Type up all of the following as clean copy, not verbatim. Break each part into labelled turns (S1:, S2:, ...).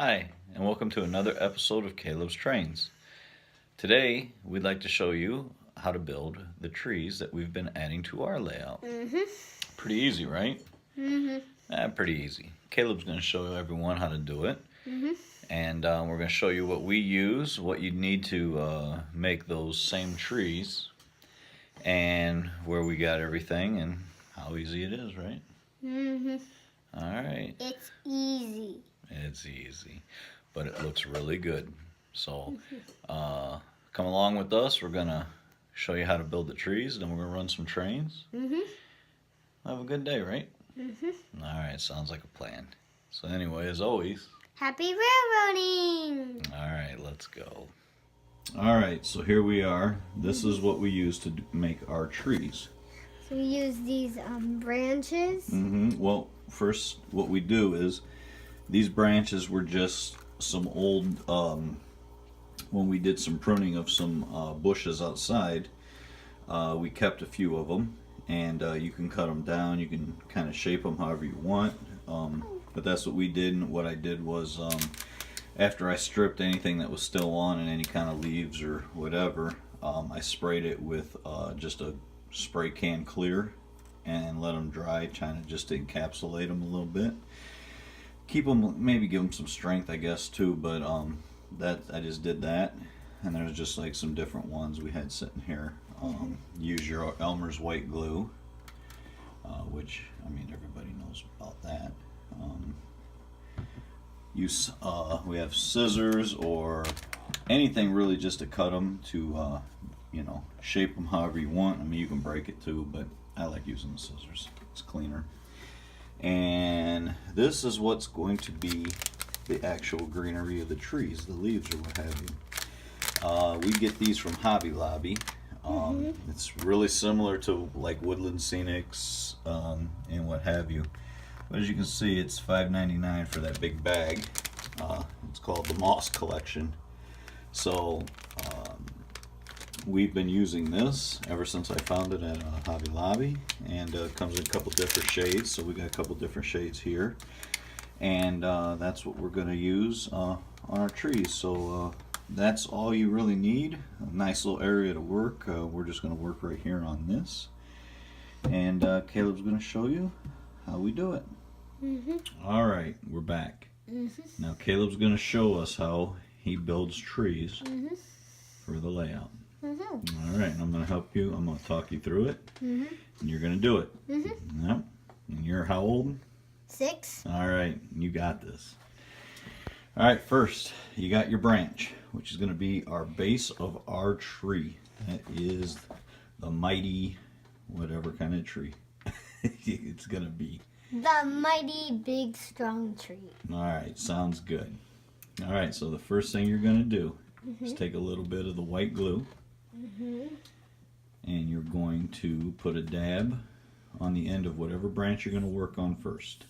S1: Hi, and welcome to another episode of Caleb's Trains. Today, we'd like to show you how to build the trees that we've been adding to our layout. Pretty easy, right? Pretty easy. Caleb's going to show everyone how to do it. And we're going to show you what we use, what you need to make those same trees, and where we got everything, and how easy it is, right? All right.
S2: It's easy.
S1: It's easy, but it looks really good. So come along with us. We're going to show you how to build the trees, then we're going to run some trains. Have a good day, right? All right, sounds like a plan. So anyway, as always,
S2: Happy railroading!
S1: all right, let's go. All right, so here we are. This is what we use to make our trees.
S2: So we use these branches.
S1: Well, first what we do is these branches were just some old, when we did some pruning of some bushes outside, we kept a few of them, and you can cut them down, you can kind of shape them however you want, but that's what we did. And what I did was, after I stripped anything that was still on and any kind of leaves or whatever, I sprayed it with just a spray can clear and let them dry, trying to just encapsulate them a little bit. Keep them, maybe give them some strength, I guess, too, but that I just did that. And there's just like some different ones we had sitting here. Use your Elmer's white glue, which, I mean, everybody knows about that. We have scissors or anything really just to cut them, to shape them however you want. I mean, you can break it too, but I like using the scissors. It's cleaner. And this is what's going to be the actual greenery of the trees, the leaves or what have you. We get these from Hobby Lobby. It's really similar to like Woodland Scenics and what have you. But as you can see, it's $5.99 for that big bag. It's called the Moss Collection. So we've been using this ever since I found it at Hobby Lobby, and it comes in a couple different shades. So we got a couple different shades here, and that's what we're going to use on our trees. So that's all you really need. A nice little area to work. We're just going to work right here on this, and Caleb's going to show you how we do it. All right, we're back. Now Caleb's going to show us how he builds trees for the layout. All right, I'm going to help you. I'm going to talk you through it, and you're going to do it. Yep. And you're how old?
S2: 6.
S1: All right, you got this. All right, first, you got your branch, which is going to be our base of our tree. That is the mighty, whatever kind of tree it's going to be.
S2: The mighty big strong tree.
S1: All right, sounds good. All right, so the first thing you're going to do is take a little bit of the white glue, and you're going to put a dab on the end of whatever branch you're going to work on first.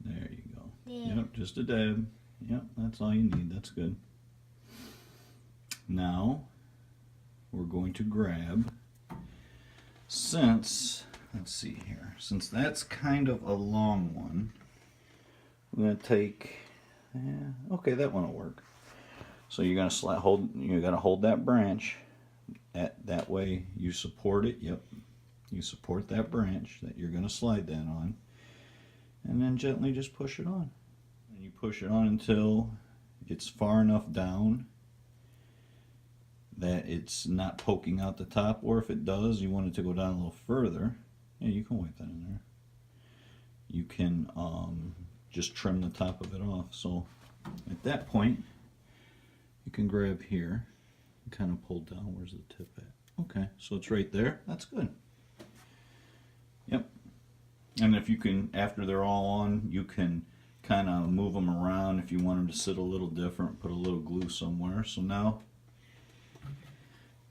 S1: There you go.
S2: Yeah.
S1: Yep, just a dab. Yep, that's all you need. That's good. Now, we're going to grab, since that's kind of a long one, we're going to take, okay, that one will work. So you're going to hold that branch that way you support it. Yep, you support that branch that you're going to slide that on, and then gently just push it on. And you push it on until it's far enough down that it's not poking out the top, or if it does, you want it to go down a little further. Yeah, you can wipe that in there. You can just trim the top of it off. So at that point, you can grab here and kind of pull down. Where's the tip at? Okay, so it's right there. That's good. Yep. And if you can, after they're all on, you can kind of move them around if you want them to sit a little different, put a little glue somewhere. So now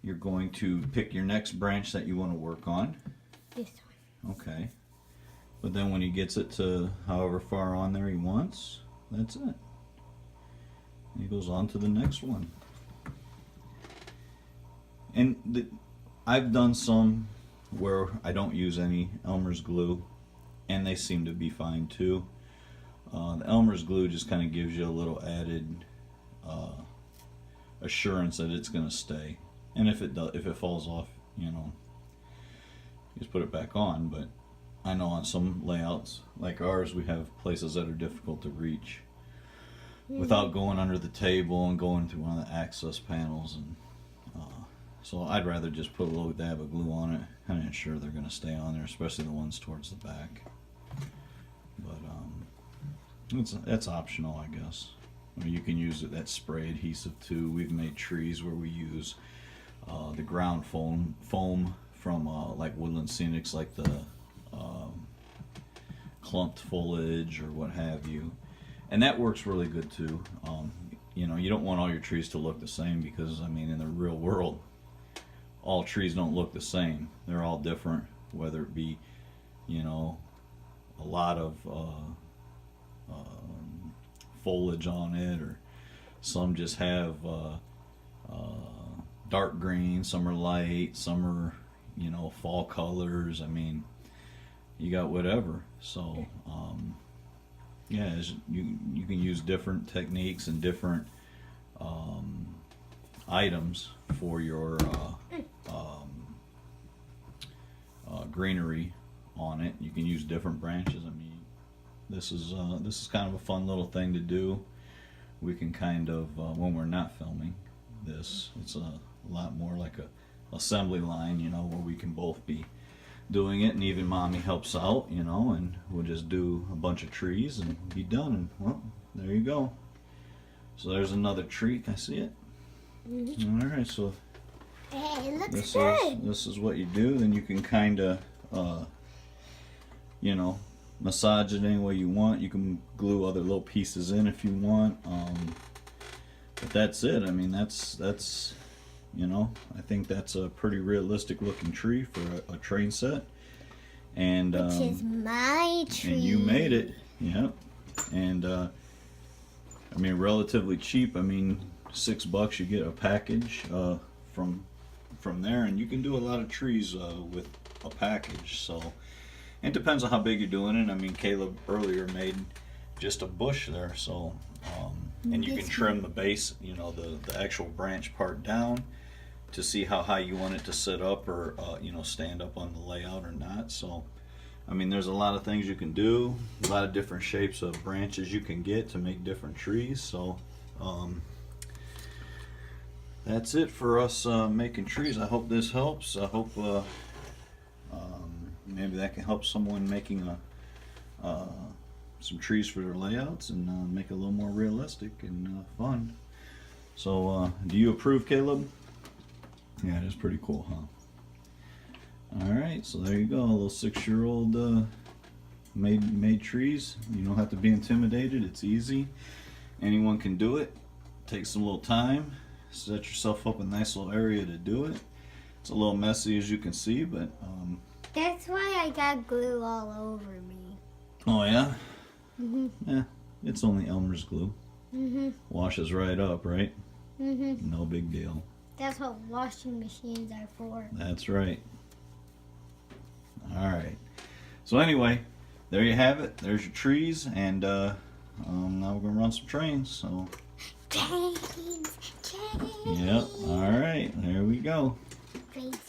S1: you're going to pick your next branch that you want to work on.
S2: This one.
S1: Okay. But then when he gets it to however far on there he wants, that's it. He goes on to the next one. And I've done some where I don't use any Elmer's glue, and they seem to be fine too. The Elmer's glue just kind of gives you a little added assurance that it's going to stay. And if it falls off, you know, just put it back on. But I know on some layouts like ours, we have places that are difficult to reach without going under the table and going through one of the access panels. And so I'd rather just put a little dab of glue on it, kind of ensure they're going to stay on there, especially the ones towards the back. But that's optional, I guess. Or you can use that spray adhesive too. We've made trees where we use the ground foam from like Woodland Scenics, like the clumped foliage or what have you, and that works really good too. You know, you don't want all your trees to look the same, because I mean, in the real world, all trees don't look the same. They're all different, whether it be, you know, a lot of foliage on it, or some just have dark green, some are light, some are, you know, fall colors. I mean, you got whatever. So yeah, you can use different techniques and different items for your greenery on it. You can use different branches. I mean, this is kind of a fun little thing to do. We can kind of when we're not filming this, it's a lot more like a assembly line, you know, where we can both be doing it, and even Mommy helps out, you know, and we'll just do a bunch of trees and be done. And well, there you go. So there's another tree. Can I see it? Mm-hmm. All right, so
S2: hey, it looks good.
S1: This is what you do. Then you can kind of you know, massage it any way you want. You can glue other little pieces in if you want. But that's it. I mean, that's you know, I think that's a pretty realistic looking tree for a train set. And
S2: which is my tree.
S1: And you made it. Yep. And I mean, relatively cheap. I mean, $6 you get a package from there, and you can do a lot of trees with a package. So it depends on how big you're doing it. I mean, Caleb earlier made just a bush there, so and you can trim the base, you know, the actual branch part down to see how high you want it to sit up, or you know, stand up on the layout or not. So I mean, there's a lot of things you can do, a lot of different shapes of branches you can get to make different trees. So that's it for us making trees. I hope this helps. I hope maybe that can help someone making some trees for their layouts, and make it a little more realistic and fun. So do you approve, Caleb? Yeah, it is pretty cool, huh? Alright, so there you go, a little 6-year-old made trees. You don't have to be intimidated, it's easy. Anyone can do it. Takes some little time. Set yourself up a nice little area to do it. It's a little messy, as you can see, but
S2: that's why I got glue all over me.
S1: oh yeah?
S2: Mhm.
S1: Yeah, it's only Elmer's glue.
S2: Mhm.
S1: Washes right up, right?
S2: Mhm.
S1: No big deal.
S2: That's what washing machines are for.
S1: That's right. Alright. So anyway, there you have it. There's your trees, and now we're going to run some trains. So
S2: Trains.
S1: yep. Alright, there we go.
S2: Trains.